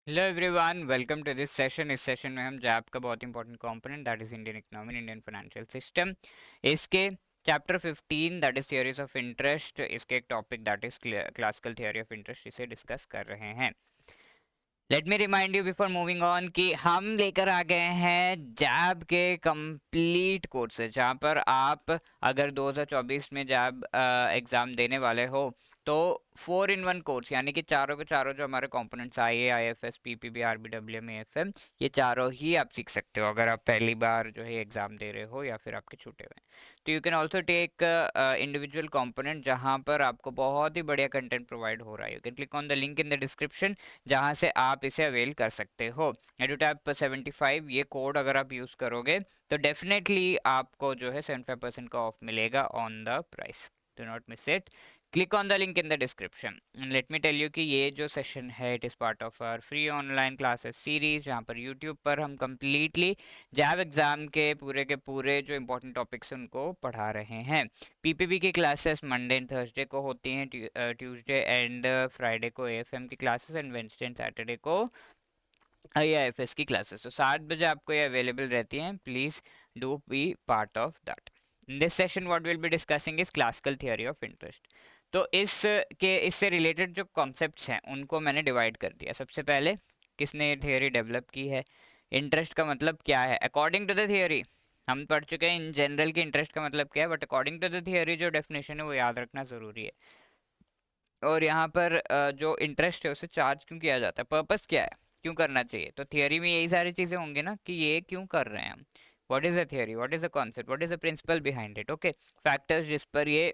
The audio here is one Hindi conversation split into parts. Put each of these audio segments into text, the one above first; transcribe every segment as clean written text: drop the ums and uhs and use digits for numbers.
Hello everyone, welcome to this session. इस सेशन में हम जैप का बहुत important component that is Indian economy, Indian financial system, इसके chapter 15 that is theories of interest, इसके एक topic that is classical theory of interest, इसे डिस्कस कर रहे हैं। Let me remind you before moving on कि हम लेकर आ गए हैं जैब के कंप्लीट कोर्सेज, जहाँ पर आप अगर 2024 में जैब एग्ज़ाम देने वाले हो तो 4 in 1 कोर्स, यानी कि चारों के चारों जो हमारे components I I F S P P B R B W M A F M, ये चारों ही आप सीख सकते हो अगर आप पहली बार जो है एग्ज़ाम दे रहे हो या फिर आपके छूटे हुए हैं। तो you can also take individual component जहाँ पर आपको बहुत ही बढ़िया कंटेंट प्रोवाइड हो रहा है। You can click on the link in the description जहाँ से आप इसे अवेल कर सकते हो। एडुटैप 75 ये कोड अगर आप यूज़ करोगे तो डेफिनेटली आपको जो है 75% का ऑफ मिलेगा on the price. Do not miss it. Click on the link in the description and let me tell you कि ये जो सेशन है it is part of our free online classes series, जहाँ पर यूट्यूब पर हम कम्प्लीटली जैब एग्ज़ाम के पूरे जो इंपॉर्टेंट टॉपिक्स हैं उनको पढ़ा रहे हैं। पीपीबी की क्लासेस मंडे एंड थर्सडे को होती हैं, ट्यूसडे एंड फ्राइडे को एएफएम की classes and Wednesday and Saturday को आईआईएफएस की क्लासेस। तो 7 बजे आपको ये अवेलेबल रहती हैं। Please do be part of that. In this session what will be discussing is classical theory of interest. तो इससे रिलेटेड जो कॉन्सेप्ट्स हैं उनको मैंने डिवाइड कर दिया। सबसे पहले किसने ये थियोरी डेवलप की है, इंटरेस्ट का मतलब क्या है अकॉर्डिंग टू द थियोरी। हम पढ़ चुके हैं इन जनरल की इंटरेस्ट का मतलब क्या है, but according to the theory जो डेफिनेशन है वो याद रखना ज़रूरी है। और यहाँ पर जो इंटरेस्ट है उसे चार्ज क्यों किया जाता है, पर्पस क्या है, क्यों करना चाहिए। तो थियोरी में यही सारी चीज़ें होंगी ना कि ये क्यों कर रहे हैं हम, what is the theory, what is the concept, what is the principle behind it. Okay, factors जिस पर ये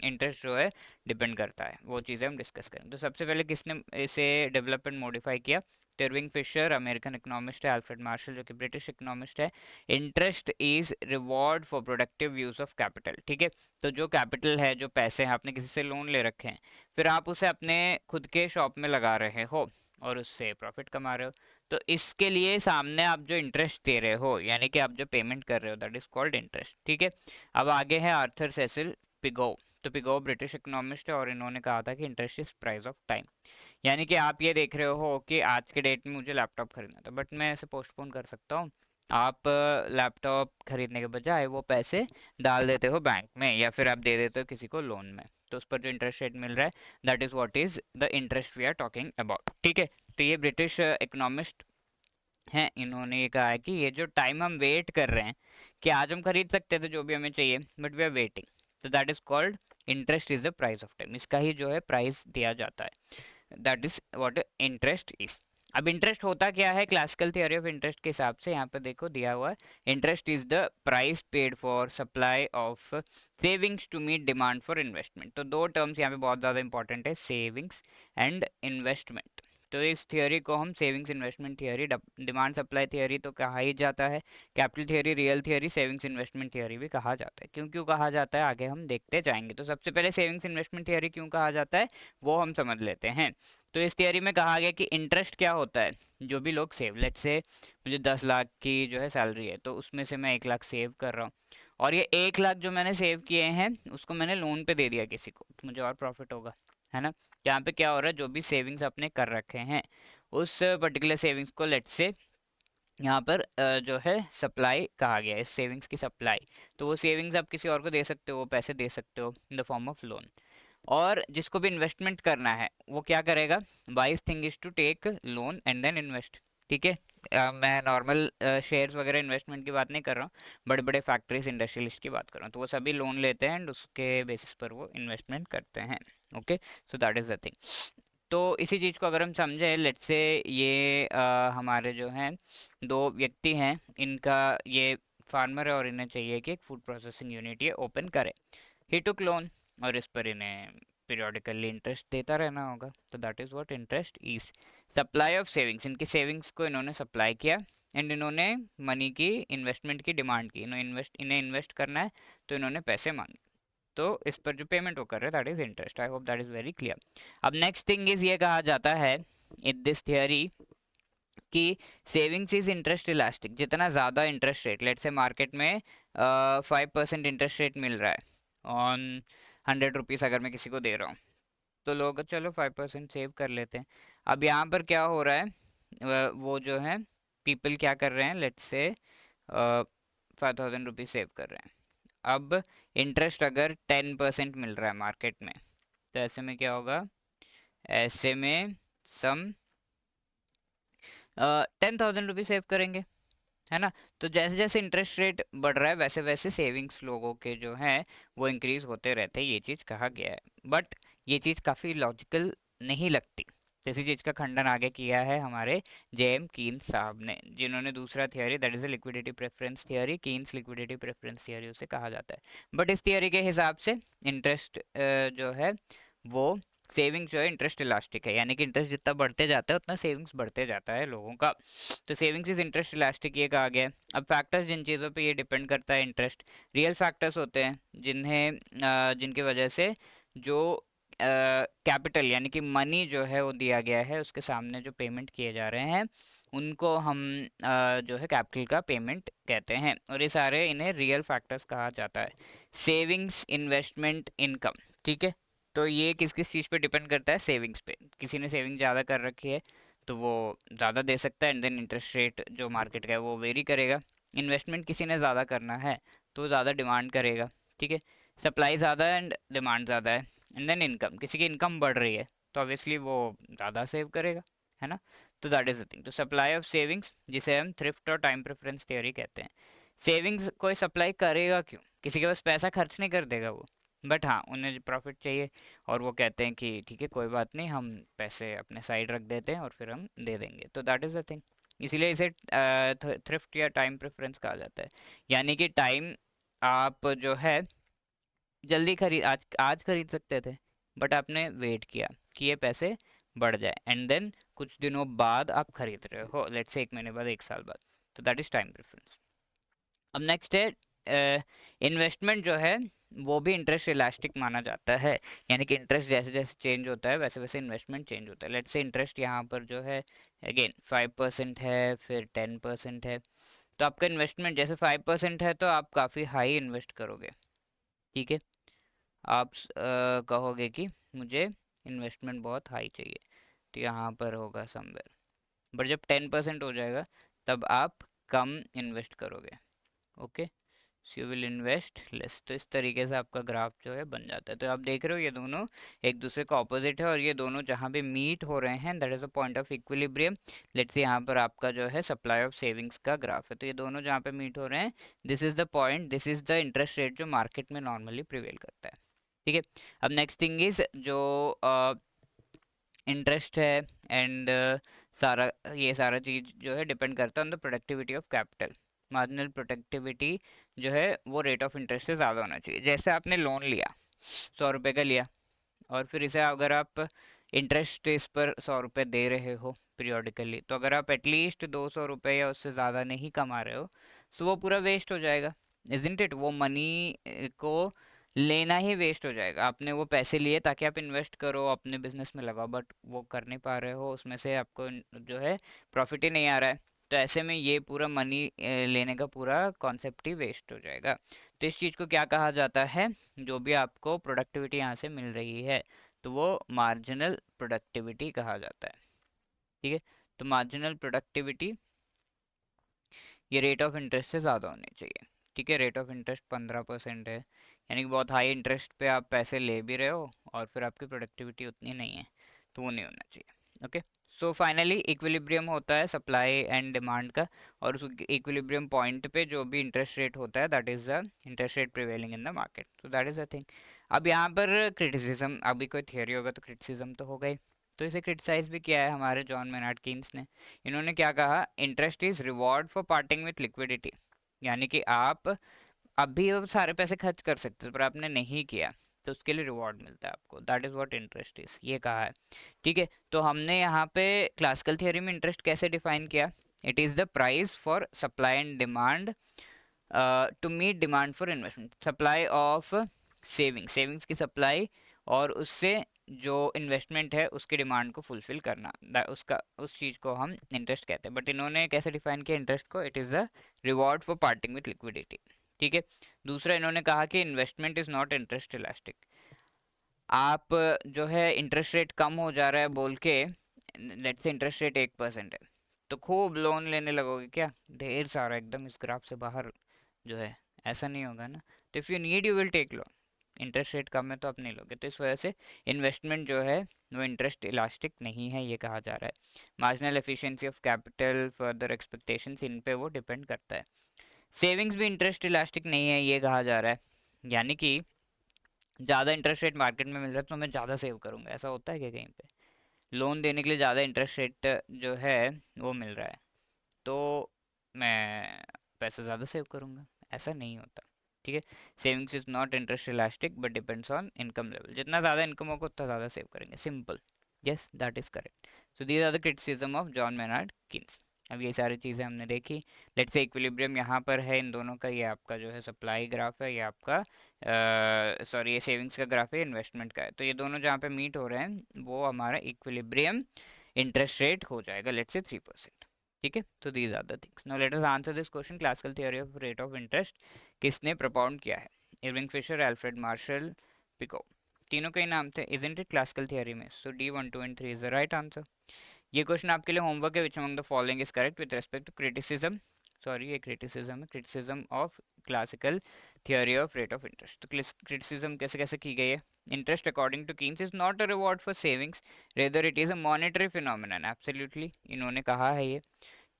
इंटरेस्ट जो है डिपेंड करता है वो चीज़ें हम डिस्कस करें। तो सबसे पहले किसने इसे डेवलप एंड मॉडिफाई किया, टर्विंग फिशर अमेरिकन इकोनॉमिस्ट है, अल्फ्रेड मार्शल जो कि ब्रिटिश इकोनॉमिस्ट है। Interest is reward for productive use of capital. ठीक है, तो जो कैपिटल है, जो पैसे हैं, आपने किसी से लोन ले रखे हैं, फिर आप उसे अपने खुद के शॉप में लगा रहे हो और उससे प्रॉफिट कमा रहे हो, तो इसके लिए सामने आप जो इंटरेस्ट दे रहे हो, यानी कि आप जो पेमेंट कर रहे हो, दैट इज कॉल्ड इंटरेस्ट। ठीक है, अब आगे है आर्थर सेसिल पिगो। तो पिगो ब्रिटिश इकोनॉमिस्ट है और इन्होंने कहा था कि interest is price of time. यानी कि आप ये देख रहे हो कि आज के डेट में मुझे लैपटॉप खरीदना था, बट मैं इसे पोस्टपोन कर सकता हूँ। आप लैपटॉप खरीदने के बजाय वो पैसे डाल देते हो बैंक में या फिर आप दे देते हो किसी को लोन में, तो उस पर जो इंटरेस्ट रेट मिल रहा है that is what is the interest we are talking about. ठीक है, तो ये ब्रिटिश इकोनॉमिस्ट हैं, इन्होंने ये कहा है कि ये जो टाइम हम वेट कर रहे हैं कि आज हम खरीद सकते थे जो भी हमें चाहिए, बट वी आर वेटिंग, तो that is called interest is the price of time. इसका ही जो है प्राइस दिया जाता है, that is what interest is. अब इंटरेस्ट होता क्या है क्लासिकल थियोरी ऑफ इंटरेस्ट के हिसाब से, यहाँ पे देखो दिया हुआ है, interest is the price paid for supply of savings to meet demand for investment. तो दो टर्म्स यहाँ पे बहुत ज़्यादा इंपॉर्टेंट है, सेविंग्स एंड इन्वेस्टमेंट। तो इस थियोरी को हम savings investment theory, demand supply theory तो कहा ही जाता है, capital theory, real theory, savings investment theory भी कहा जाता है। क्यों क्यों कहा जाता है आगे हम देखते जाएंगे। तो सबसे पहले सेविंग्स इन्वेस्टमेंट थियोरी क्यों कहा जाता है वो हम समझ लेते हैं। तो इस थियोरी में कहा गया कि इंटरेस्ट क्या होता है, जो भी लोग सेव, लेट से मुझे 10 लाख की जो है सैलरी है, तो उसमें से मैं 1 लाख सेव कर रहा हूँ, और ये 1 लाख जो मैंने सेव किए हैं उसको मैंने लोन पे दे दिया किसी को, तो मुझे और प्रॉफिट होगा, है ना। यहाँ पे क्या हो रहा है, जो भी सेविंग्स आपने कर रखे हैं उस पर्टिकुलर सेविंग्स को लेट से यहाँ पर जो है सप्लाई कहा गया है, इस सेविंग्स की सप्लाई, तो वो सेविंग्स आप किसी और को दे सकते हो, वो पैसे दे सकते हो in the form of loan. और जिसको भी इन्वेस्टमेंट करना है वो क्या करेगा, wise thing is to take loan and then invest. ठीक है, मैं नॉर्मल शेयर्स वगैरह इन्वेस्टमेंट की बात नहीं कर रहा हूँ, बड़े बड़े फैक्ट्रीज इंडस्ट्रियलिस्ट की बात कर रहा हूँ, तो वो सभी लोन लेते हैं एंड उसके बेसिस पर वो इन्वेस्टमेंट करते हैं। Okay, so that is the thing. तो इसी चीज़ को अगर हम समझें, लेट्स से ये हमारे जो हैं दो व्यक्ति हैं, इनका ये फार्मर है और इन्हें चाहिए कि एक फूड प्रोसेसिंग यूनिट ये ओपन करे। ही टुक लोन और इस पर इन्हें पीरियोडिकली इंटरेस्ट देता रहना होगा, तो that is what interest is. Supply of savings, इनकी सेविंग्स को इन्होंने सप्लाई किया एंड इन्होंने मनी की इन्वेस्टमेंट की डिमांड की, इन्हें इन्वेस्ट करना है, तो इन्होंने पैसे मांगे, तो इस पर जो पेमेंट वो कर रहे हैं that is interest. I hope that is very clear. अब नेक्स्ट थिंग इज ये कहा जाता है इन दिस थियोरी कि सेविंग्स इज इंटरेस्ट इलास्टिक। जितना ज़्यादा इंटरेस्ट रेट, लेट से मार्केट में 5% इंटरेस्ट रेट मिल रहा है ऑन 100 रुपीज़ अगर मैं किसी को दे रहा हूँ, तो लोग चलो 5% सेव कर लेते हैं। अब यहाँ पर क्या हो रहा है, वो जो है पीपल क्या कर रहे हैं, लेट्स से 5,000 रुपीज सेव कर रहे हैं। अब इंटरेस्ट अगर 10% मिल रहा है मार्केट में, तो ऐसे में क्या होगा, ऐसे में सम 10,000 रुपीज सेव करेंगे, है ना। तो जैसे जैसे इंटरेस्ट रेट बढ़ रहा है वैसे वैसे सेविंग्स लोगों के जो हैं वो इंक्रीज होते रहते हैं, ये चीज़ कहा गया है। बट ये चीज़ काफ़ी लॉजिकल नहीं लगती। इसी चीज़ का खंडन आगे किया है हमारे जेएम कीन्स साहब ने, जिन्होंने दूसरा theory that is liquidity preference theory, Keynes liquidity preference theory उसे कहा जाता है। बट इस थियोरी के हिसाब से इंटरेस्ट जो है वो सेविंग जो है इंटरेस्ट इलास्टिक है, यानी कि इंटरेस्ट जितना बढ़ते जाता है उतना सेविंग्स बढ़ते जाता है लोगों का। तो सेविंग्स इज इंटरेस्ट इलास्टिक ये कहा गया है। अब फैक्टर्स जिन चीज़ों पे ये डिपेंड करता है इंटरेस्ट, रियल फैक्टर्स होते हैं जिनकी वजह से जो कैपिटल यानी कि मनी जो है वो दिया गया है, उसके सामने जो पेमेंट किए जा रहे हैं उनको हम जो है कैपिटल का पेमेंट कहते हैं, और ये सारे इन्हें रियल फैक्टर्स कहा जाता है। सेविंग्स, इन्वेस्टमेंट, इनकम, ठीक है। तो ये किस किस चीज़ पे डिपेंड करता है, सेविंग्स पे। किसी ने सेविंग ज़्यादा कर रखी है तो वो ज़्यादा दे सकता है, एंड देन इंटरेस्ट रेट जो मार्केट का है वो वेरी करेगा। इन्वेस्टमेंट किसी ने ज़्यादा करना है तो ज़्यादा डिमांड करेगा, ठीक है। सप्लाई ज़्यादा है एंड डिमांड ज़्यादा है, एंड देन इनकम, किसी की इनकम बढ़ रही है तो ऑब्वियसली वो ज़्यादा सेव करेगा, है ना। तो दैट इज़ द थिंग। तो सप्लाई ऑफ सेविंग्स, जिसे हम थ्रिफ्ट और टाइम प्रेफरेंस थ्योरी कहते हैं। सेविंग्स कोई सप्लाई करेगा क्यों, किसी के पास पैसा खर्च नहीं कर देगा वो, बट हाँ उन्हें प्रॉफिट चाहिए, और वो कहते हैं कि ठीक है कोई बात नहीं, हम पैसे अपने साइड रख देते हैं और फिर हम दे देंगे। तो दैट इज़ द थिंग। इसीलिए इसे थ्रिफ्ट या टाइम प्रेफरेंस कहा जाता है। यानी कि टाइम आप जो है जल्दी खरीद आज आज खरीद सकते थे, बट आपने वेट किया कि ये पैसे बढ़ जाए, एंड देन कुछ दिनों बाद आप खरीद रहे हो, लेट्स से 1 महीने बाद, 1 साल बाद। तो दैट इज़ टाइम प्रेफरेंस। अब नेक्स्ट है इन्वेस्टमेंट जो है वो भी इंटरेस्ट इलास्टिक माना जाता है, यानी कि इंटरेस्ट जैसे जैसे चेंज होता है वैसे वैसे इन्वेस्टमेंट चेंज होता है। लेट्स से इंटरेस्ट यहाँ पर जो है अगेन 5% है, फिर 10% है। तो आपका इन्वेस्टमेंट जैसे 5% है तो आप काफ़ी हाई इन्वेस्ट करोगे, ठीक है। आप कहोगे कि मुझे इन्वेस्टमेंट बहुत हाई चाहिए, तो यहाँ पर होगा समवेयर। बट जब 10% हो जाएगा तब आप कम इन्वेस्ट करोगे, okay. So you will invest less. तो इस तरीके से आपका ग्राफ जो है बन जाता है। तो आप देख रहे हो ये दोनों एक दूसरे का ऑपोजिट है, और ये दोनों जहाँ पे मीट हो रहे हैं that is a point of equilibrium. Let's say यहाँ पर आपका जो है सप्लाई ऑफ सेविंग्स का ग्राफ है, तो ये दोनों जहाँ पे मीट हो रहे हैं, this is the point, this is the interest rate जो मार्केट में नॉर्मली प्रिवेल करता है, ठीक है। अब नेक्स्ट थिंग इज जो इंटरेस्ट है एंड सारा ये सारा चीज़ जो है डिपेंड करता है on the productivity of capital. Marginal productivity जो है वो रेट ऑफ इंटरेस्ट से ज़्यादा होना चाहिए। जैसे आपने लोन लिया, 100 रुपये का लिया, और फिर इसे अगर आप इंटरेस्ट इस पर 100 रुपये दे रहे हो पीरियोडिकली, तो अगर आप एटलीस्ट 200 रुपये या उससे ज़्यादा नहीं कमा रहे हो, तो वो पूरा वेस्ट हो जाएगा, इजंट इट। वो मनी को लेना ही वेस्ट हो जाएगा। आपने वो पैसे लिए ताकि आप इन्वेस्ट करो, अपने बिजनेस में लगाओ, बट वो कर नहीं पा रहे हो, उसमें से आपको जो है प्रॉफिट ही नहीं आ रहा है। तो ऐसे में ये पूरा मनी लेने का पूरा कॉन्सेप्ट ही वेस्ट हो जाएगा। तो इस चीज़ को क्या कहा जाता है, जो भी आपको प्रोडक्टिविटी यहाँ से मिल रही है तो वो मार्जिनल प्रोडक्टिविटी कहा जाता है, ठीक है। तो मार्जिनल प्रोडक्टिविटी ये रेट ऑफ इंटरेस्ट से ज़्यादा होनी चाहिए, ठीक है। रेट ऑफ इंटरेस्ट 15% है, यानी कि बहुत हाई इंटरेस्ट पे आप पैसे ले भी रहे हो और फिर आपकी प्रोडक्टिविटी उतनी नहीं है, तो वो नहीं होना चाहिए, ओके। सो फाइनली इक्विलिब्रियम होता है सप्लाई एंड डिमांड का, और उस इक्विलिब्रियम पॉइंट पे जो भी इंटरेस्ट रेट होता है that is the interest rate prevailing in the market. तो दैट इज़ द थिंग। अब यहाँ पर क्रिटिसिज्म, अभी कोई थियोरी होगा तो क्रिटिसिज्म तो होगा ही। तो इसे क्रिटिसाइज भी किया है हमारे जॉन मेनार्ड कीन्स ने। इन्होंने क्या कहा, interest is reward for parting with liquidity, यानी कि आप अभी वो सारे पैसे खर्च कर सकते थे पर आपने नहीं किया, तो उसके लिए रिवॉर्ड मिलता है आपको, that is what interest is, ये कहा है, ठीक है। तो हमने यहाँ पे क्लासिकल थियोरी में इंटरेस्ट कैसे डिफाइन किया, it is the price for supply and demand to meet demand for investment, supply of savings की सप्लाई और उससे जो इन्वेस्टमेंट है उसकी डिमांड को फुलफिल करना, उसका उस चीज़ को हम इंटरेस्ट कहते हैं। बट इन्होंने कैसे डिफाइन किया इंटरेस्ट को, it is the reward for parting with liquidity, ठीक है। दूसरा इन्होंने कहा कि investment is not interest elastic. आप जो है इंटरेस्ट रेट कम हो जा रहा है बोल के, लेट्स से इंटरेस्ट रेट 1% है, तो खूब लोन लेने लगोगे क्या, ढेर सारा एकदम इस ग्राफ से बाहर जो है, ऐसा नहीं होगा ना। तो if you need you will take loan, interest rate कम है तो आप नहीं लोगे। तो इस वजह से इन्वेस्टमेंट जो है वो इंटरेस्ट इलास्टिक नहीं है, ये कहा जा रहा है। Marginal efficiency of capital, further expectations, इन पे वो डिपेंड करता है। सेविंग्स भी इंटरेस्ट इलास्टिक नहीं है, ये कहा जा रहा है। यानी कि ज़्यादा इंटरेस्ट रेट मार्केट में मिल रहा है तो मैं ज़्यादा सेव करूँगा, ऐसा होता है क्या कहीं पे? लोन देने के लिए ज़्यादा इंटरेस्ट रेट जो है वो मिल रहा है तो मैं पैसा ज़्यादा सेव करूँगा, ऐसा नहीं होता। ठीक है, savings is not interest elastic but depends on income level. जितना ज़्यादा इनकम होगा उतना ज़्यादा सेव करेंगे, simple. Yes, that is correct. So these are the criticism of John Maynard Keynes. अब ये सारी चीज़ें हमने देखी। लेट्स से इक्विलिब्रियम यहाँ पर है इन दोनों का, ये आपका जो है सप्लाई ग्राफ है, ये आपका सॉरी ये सेविंग्स का ग्राफ है, इन्वेस्टमेंट का है। तो ये दोनों जहाँ पे मीट हो रहे हैं वो हमारा इक्विलिब्रियम इंटरेस्ट रेट हो जाएगा, लेट्स से 3%। ठीक है, तो these are the things. Now let us answer this question. Classical theory of rate of interest किसने propound किया है? Irving Fisher, Alfred Marshall, Pigou, तीनों के ही नाम थे, इजंट इट, क्लासिकल थ्योरी में। So D 1 2 and 3 is the right answer. ये क्वेश्चन आपके लिए होमवर्क है। Which among the following is correct with respect to criticism, sorry ये क्रिटिसिज्म है, criticism of classical theory of rate of interest. तो क्रिटिसिज्म कैसे कैसे की गई है? Interest according to Keynes is not a reward for savings, rather it is a monetary phenomenon. Absolutely इन्होंने कहा है ये।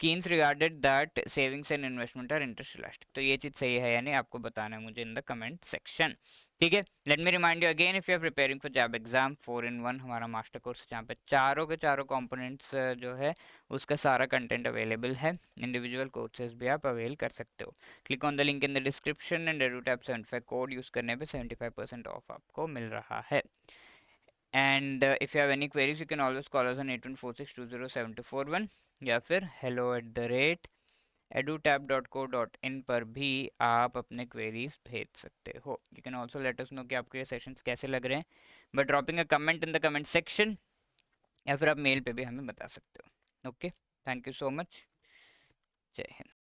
Keynes regarded that savings and investment are interest elastic. तो ये चीज़ सही है या नहीं आपको बताना है मुझे इन द कमेंट सेक्शन। ठीक है, let me remind you again, if you are preparing for JAIIB exam 4 in 1 हमारा मास्टर कोर्स है, जहाँ पे चारों के चारों कंपोनेंट्स जो है उसका सारा कंटेंट अवेलेबल है। इंडिविजुअल कोर्सेज भी आप अवेल कर सकते हो। Click on the link in the description and EduTap 75 code use करने पे 75% ऑफ आपको मिल रहा है। And if you have any queries you can always call us on 8146207241 या फिर hello@edutap.co.in पर भी आप अपने queries भेज सकते हो। You can also let us know कि आपको ये sessions कैसे लग रहे हैं by dropping a comment in the comment section, या फिर आप मेल पे भी हमें बता सकते हो। Okay, thank you so much, जय हिंद।